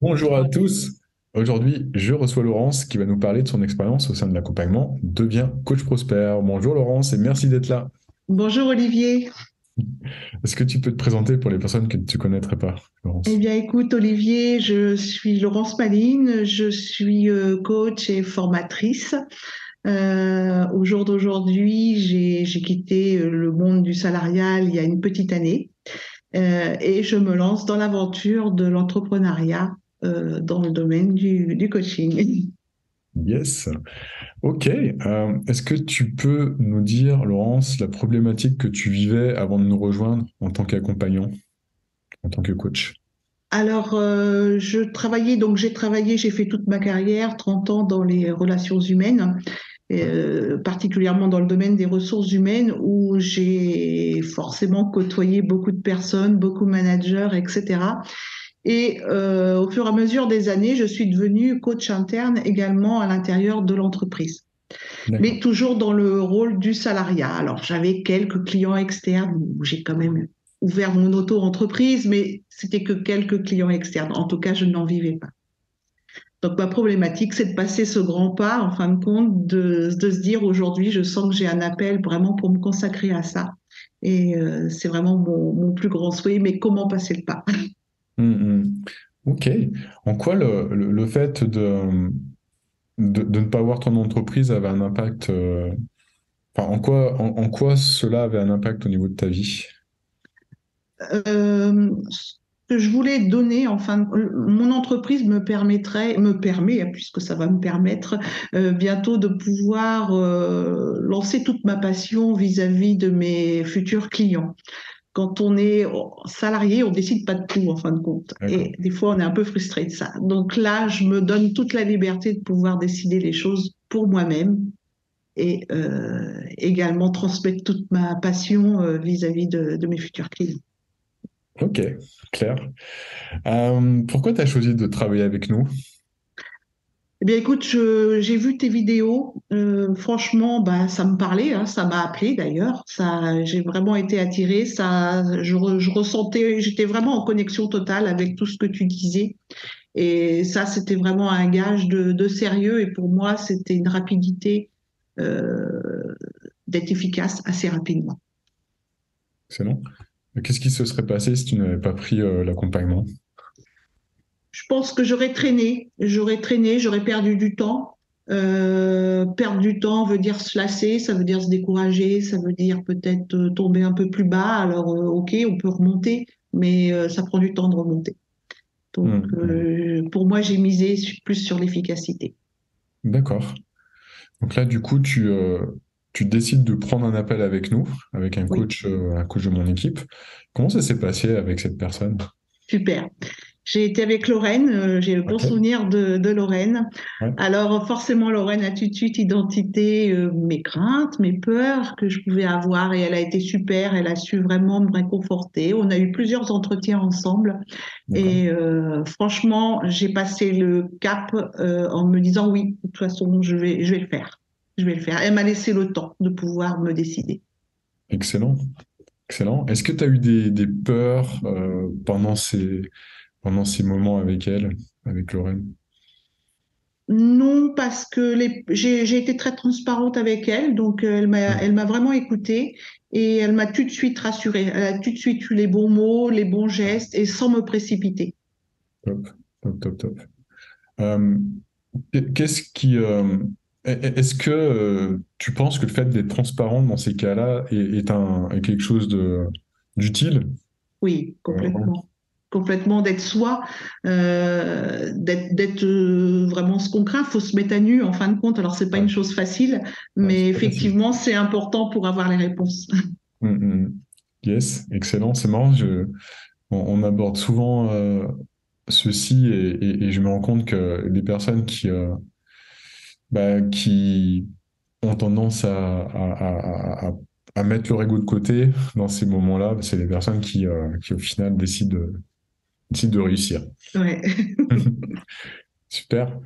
Bonjour à tous. Aujourd'hui, je reçois Laurence qui va nous parler de son expérience au sein de l'accompagnement Deviens coach prospère. Bonjour Laurence et merci d'être là. Bonjour Olivier. Est-ce que tu peux te présenter pour les personnes que tu connaîtraient pas, Eh Laurence? bien, écoute, Olivier, je suis Laurence Maline, je suis coach et formatrice. Au jour d'aujourd'hui, j'ai quitté le monde du salarial il y a une petite année et je me lance dans l'aventure de l'entrepreneuriat dans le domaine du coaching. Yes. Ok. Est-ce que tu peux nous dire, Laurence, la problématique que tu vivais avant de nous rejoindre en tant qu'accompagnant, en tant que coach? Alors, j'ai fait toute ma carrière, 30 ans dans les relations humaines. Ouais. Particulièrement dans le domaine des ressources humaines où j'ai forcément côtoyé beaucoup de personnes, beaucoup de managers, etc. Et au fur et à mesure des années, je suis devenue coach interne également à l'intérieur de l'entreprise, mais D'accord. toujours dans le rôle du salariat. Alors j'avais quelques clients externes où j'ai quand même ouvert mon auto-entreprise, mais c'était que quelques clients externes. En tout cas, je n'en vivais pas. Donc ma problématique, c'est de passer ce grand pas, en fin de compte, de se dire aujourd'hui, je sens que j'ai un appel vraiment pour me consacrer à ça. Et c'est vraiment mon plus grand souhait, mais comment passer le pas? Hum, hum. Ok. En quoi le fait de ne pas voir ton entreprise avait un impact enfin, en quoi cela avait un impact au niveau de ta vie? Ce que je voulais donner, enfin, mon entreprise me permet, hein, puisque ça va me permettre bientôt de pouvoir lancer toute ma passion vis-à-vis de mes futurs clients. Quand on est salarié, on décide pas de tout en fin de compte. D'accord. Et des fois, on est un peu frustré de ça. Donc là, je me donne toute la liberté de pouvoir décider les choses pour moi-même et également transmettre toute ma passion vis-à-vis de mes futurs clients. Ok, clair. Pourquoi tu as choisi de travailler avec nous? Eh bien, écoute, j'ai vu tes vidéos. Franchement, bah, ça me parlait, hein, ça m'a appelé d'ailleurs. Ça, j'ai vraiment été attirée. Ça, je ressentais, j'étais vraiment en connexion totale avec tout ce que tu disais. Et ça, c'était vraiment un gage de sérieux. Et pour moi, c'était une rapidité d'être efficace assez rapidement. Excellent. Qu'est-ce qui se serait passé si tu n'avais pas pris l'accompagnement? Je pense que j'aurais traîné, j'aurais perdu du temps. Perdre du temps veut dire se lasser, ça veut dire se décourager, ça veut dire peut-être tomber un peu plus bas. Alors, ok, on peut remonter, mais ça prend du temps de remonter. Donc, Hmm. pour moi, j'ai misé plus sur l'efficacité. D'accord. Donc là, du coup, tu décides de prendre un appel avec nous, avec Oui, un coach de mon équipe. Comment ça s'est passé avec cette personne? super. J'ai été avec Lorraine, j'ai le bon Ok. souvenir de Lorraine. Ouais. Alors forcément, Lorraine a tout de suite identifié mes craintes, mes peurs que je pouvais avoir et elle a été super, elle a su vraiment me réconforter. On a eu plusieurs entretiens ensemble D'accord. et franchement, j'ai passé le cap en me disant oui, de toute façon, je vais le faire. Je vais le faire. Elle m'a laissé le temps de pouvoir me décider. Excellent. Excellent. Est-ce que tu as eu des peurs pendant ces moments avec elle, avec Lorraine? Non, parce que j'ai été très transparente avec elle, donc elle Hmm. m'a vraiment écoutée et elle m'a tout de suite rassurée. Elle a tout de suite eu les bons mots, les bons gestes et sans me précipiter. Top, top, top, top. Euh, Qu'est-ce qui, est-ce que tu penses que le fait d'être transparent dans ces cas-là est quelque chose d'utile? Oui, Euh, complètement. Complètement d'être soi, d'être vraiment ce qu'on craint. Il faut se mettre à nu en fin de compte. Alors, c'est pas ouais, une chose facile, ouais, mais c'est pas facile. effectivement, c'est important pour avoir les réponses. Mm, mm. Yes, excellent, c'est marrant. On aborde souvent ceci et je me rends compte que les personnes qui ont tendance à mettre leur ego de côté dans ces moments-là, c'est les personnes qui au final décident de réussir. Ouais. Super.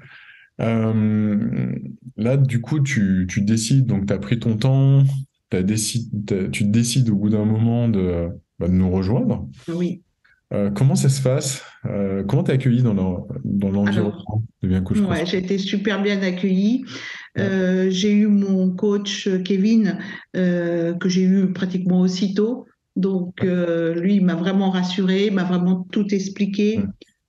Là, du coup, tu décides, donc tu as pris ton temps, tu décides au bout d'un moment de nous rejoindre. Oui. Comment ça se passe? Comment t'es accueilli dans Alors, l'environnement de Bien Coach ouais, CrossFit? j'ai été super bien accueillie. Ouais, J'ai eu mon coach Kevin, que j'ai eu pratiquement aussitôt. Donc, ouais, lui, il m'a vraiment rassurée, m'a vraiment tout ouais, expliqué.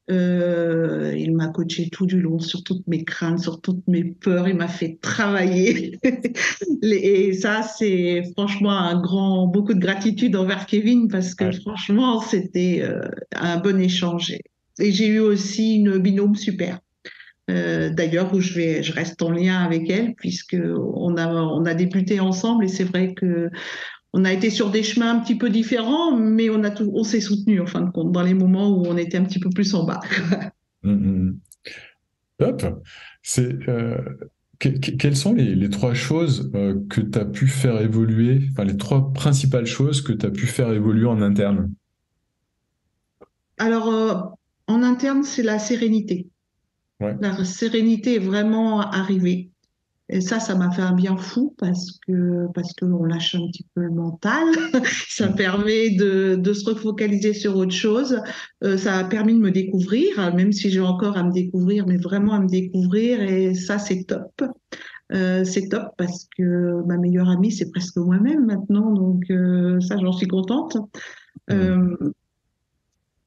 Il m'a coaché tout du long sur toutes mes craintes, sur toutes mes peurs. Il m'a fait travailler. Et ça, c'est franchement beaucoup de gratitude envers Kevin parce que ouais. franchement, c'était un bon échange. Et j'ai eu aussi une binôme super. D'ailleurs, je reste en lien avec elle puisque on a débuté ensemble et c'est vrai que on a été sur des chemins un petit peu différents, mais on s'est soutenus en fin de compte dans les moments où on était un petit peu plus en bas. Mm, mm. Top. Quelles sont les trois choses que tu as pu faire évoluer, enfin les trois principales choses que tu as pu faire évoluer en interne? Alors, en interne, c'est la sérénité. Ouais. La sérénité est vraiment arrivée. Et ça m'a fait un bien fou parce que on lâche un petit peu le mental. Ça Mm, permet de se refocaliser sur autre chose. Ça a permis de me découvrir, même si j'ai encore à me découvrir, mais vraiment à me découvrir. Et ça, c'est top. C'est top parce que ma meilleure amie, c'est presque moi-même maintenant. Donc, ça, j'en suis contente. mm, Euh,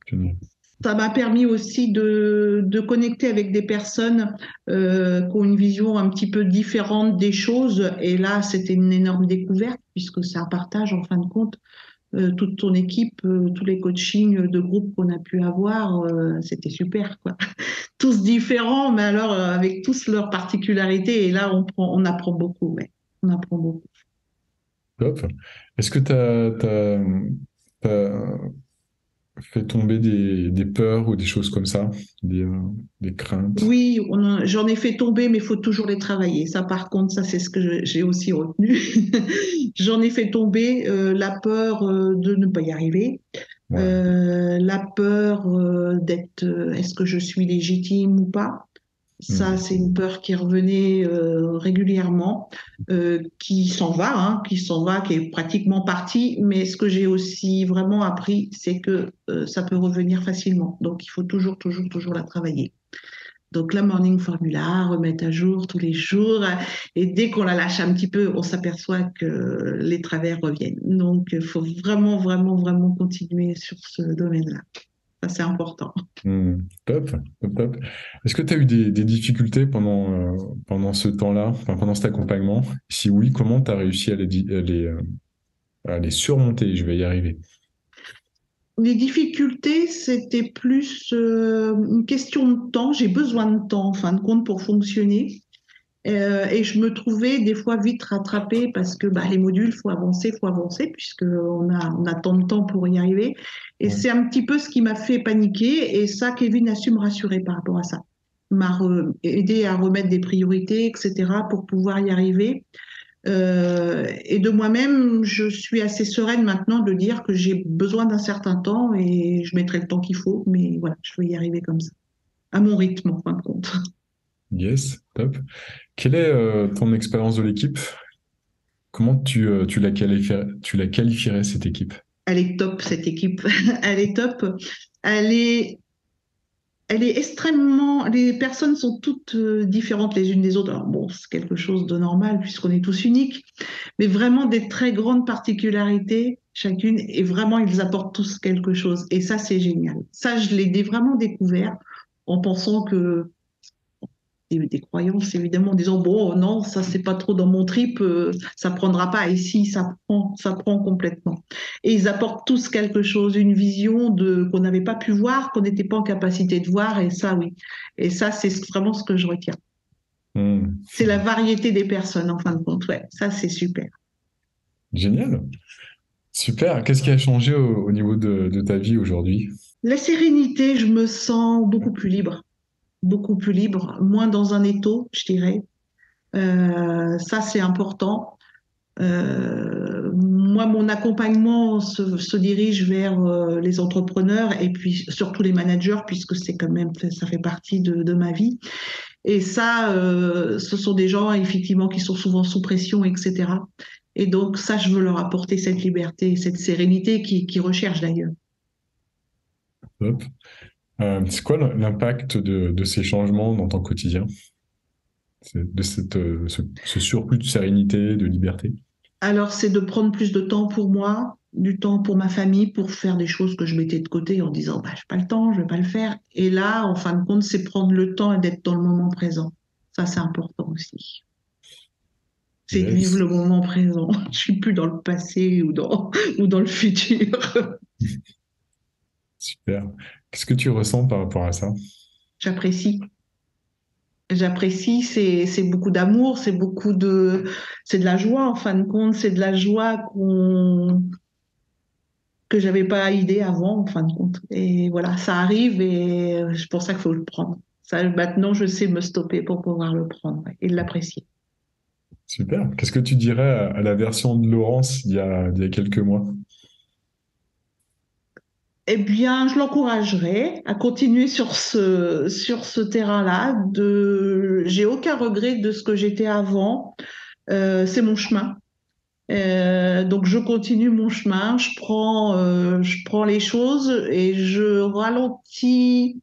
génial. Ça m'a permis aussi de connecter avec des personnes qui ont une vision un petit peu différente des choses. Et là, c'était une énorme découverte puisque c'est un partage en fin de compte. Toute ton équipe, tous les coachings de groupe qu'on a pu avoir, c'était super, quoi. Tous différents, mais alors avec tous leurs particularités. Et là, on apprend beaucoup, ouais. On apprend beaucoup. Top. Est-ce que tu as, fait tomber des peurs ou des choses comme ça, des craintes? Oui, j'en ai fait tomber, mais il faut toujours les travailler. Ça, par contre, ça, c'est ce que j'ai aussi retenu. J'en ai fait tomber la peur de ne pas y arriver, Ouais. la peur d'être, est-ce que je suis légitime ou pas? Ça, Mm. c'est une peur qui revenait régulièrement, qui s'en va, qui est pratiquement partie. Mais ce que j'ai aussi vraiment appris, c'est que ça peut revenir facilement. Donc, il faut toujours, toujours, toujours la travailler. Donc, la morning formula, remettre à jour tous les jours. Et dès qu'on la lâche un petit peu, on s'aperçoit que les travers reviennent. Donc, il faut vraiment, vraiment, vraiment continuer sur ce domaine-là. Ça, c'est important. Hmm, top, top, top. Est-ce que tu as eu des difficultés pendant ce temps-là, enfin, pendant cet accompagnement? Si oui, comment tu as réussi à les surmonter? Je vais y arriver. Les difficultés, c'était plus une question de temps. J'ai besoin de temps, en fin de compte, pour fonctionner. Et je me trouvais des fois vite rattrapée parce que bah, les modules, faut avancer, on a tant de temps pour y arriver. Et Ouais, c'est un petit peu ce qui m'a fait paniquer. Et ça, Kevin a su me rassurer par rapport à ça. Aidé à remettre des priorités, etc., pour pouvoir y arriver. Et de moi-même, je suis assez sereine maintenant de dire que j'ai besoin d'un certain temps et je mettrai le temps qu'il faut, mais voilà, je vais y arriver comme ça, à mon rythme en fin de compte. yes, top. Quelle est ton expérience de l'équipe? Comment tu la qualifierais, cette équipe? Elle est top, cette équipe. Elle est top. Elle est, elle est extrêmement. Les personnes sont toutes différentes les unes des autres. Alors bon, c'est quelque chose de normal puisqu'on est tous uniques, mais vraiment des très grandes particularités chacune et vraiment ils apportent tous quelque chose. Et ça, c'est génial. Ça, je l'ai vraiment découvert en pensant que des croyances, évidemment, en disant, bon, non, ça, c'est pas trop dans mon trip, ça prendra pas. Et si, ça prend complètement. Et ils apportent tous quelque chose, une vision qu'on n'avait pas pu voir, qu'on n'était pas en capacité de voir. Et ça, oui. Et ça, c'est vraiment ce que je retiens. Hmm, C'est la variété des personnes, en fin de compte. Ouais, ça, c'est super. génial. Super. Qu'est-ce qui a changé au niveau de ta vie aujourd'hui? La sérénité, je me sens beaucoup plus libre, moins dans un étau, je dirais. Ça, c'est important. Moi, mon accompagnement se dirige vers les entrepreneurs et puis surtout les managers, puisque c'est quand même, ça fait partie de ma vie. Et ça, ce sont des gens effectivement qui sont souvent sous pression, etc. Et donc ça, je veux leur apporter cette liberté, cette sérénité qu'ils recherchent d'ailleurs. Top. C'est quoi l'impact de ces changements dans ton quotidien? De ce surplus de sérénité, de liberté? Alors, c'est de prendre plus de temps pour moi, du temps pour ma famille, pour faire des choses que je mettais de côté en disant, bah, j'ai pas le temps, je vais pas le faire. Et là, en fin de compte, c'est prendre le temps et d'être dans le moment présent. Ça, c'est important aussi. C'est de vivre Yes. le moment présent. Je suis plus dans le passé ou dans le futur. Super. Qu'est-ce que tu ressens par rapport à ça? J'apprécie. J'apprécie, c'est beaucoup d'amour, c'est de la joie en fin de compte, c'est de la joie que j'avais pas idée avant en fin de compte. Et voilà, ça arrive et c'est pour ça qu'il faut le prendre. Ça, maintenant, je sais me stopper pour pouvoir le prendre ouais, et l'apprécier. Super. Qu'est-ce que tu dirais à la version de Laurence il y a quelques mois? Eh bien, je l'encouragerais à continuer sur ce terrain-là. J'ai aucun regret de ce que j'étais avant. C'est mon chemin. Donc je continue mon chemin, je prends les choses et je ralentis.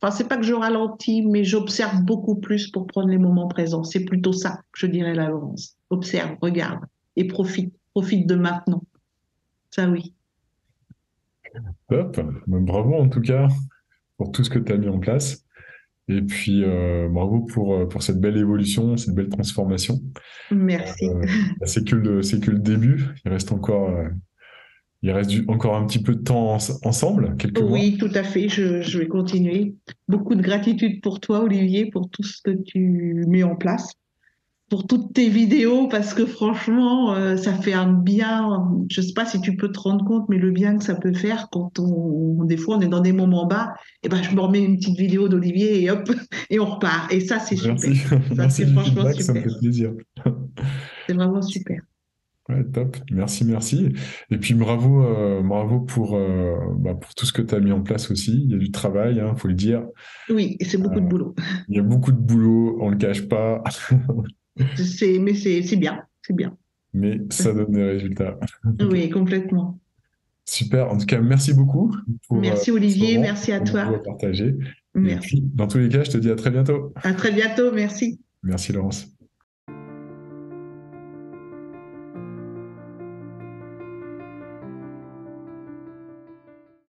Enfin, c'est pas que je ralentis, mais j'observe beaucoup plus pour prendre les moments présents. C'est plutôt ça que je dirais la Laurence. Observe, regarde et profite de maintenant. Ça oui. Top. Ben, bravo en tout cas pour tout ce que tu as mis en place. Et puis, bravo pour cette belle évolution, cette belle transformation. Merci. Bah, c'est que le début. Il reste encore un petit peu de temps ensemble, quelques mois. Oui, tout à fait. Je vais continuer. Beaucoup de gratitude pour toi, Olivier, pour tout ce que tu mets en place, pour toutes tes vidéos, parce que franchement, ça fait un bien. Je sais pas si tu peux te rendre compte, mais le bien que ça peut faire quand des fois, on est dans des moments bas. Et ben, je me remets une petite vidéo d'Olivier et hop, et on repart. Et ça, c'est super. Merci. Ça, Merci c'est du franchement feedback, ça me super. fait plaisir. C'est vraiment super. Ouais, top. Merci, merci. Et puis bravo pour tout ce que tu as mis en place aussi. Il y a du travail, hein, faut le dire. Oui, et c'est beaucoup de boulot. Il y a beaucoup de boulot, on le cache pas, Mais c'est bien, c'est bien. mais ça donne des résultats. Ok. Oui, complètement. Super. En tout cas, merci beaucoup Merci pour ce Olivier, moment merci à qu'on a eu toi. à partager. Et puis, Merci. dans tous les cas, je te dis à très bientôt. À très bientôt, merci. Merci, Laurence.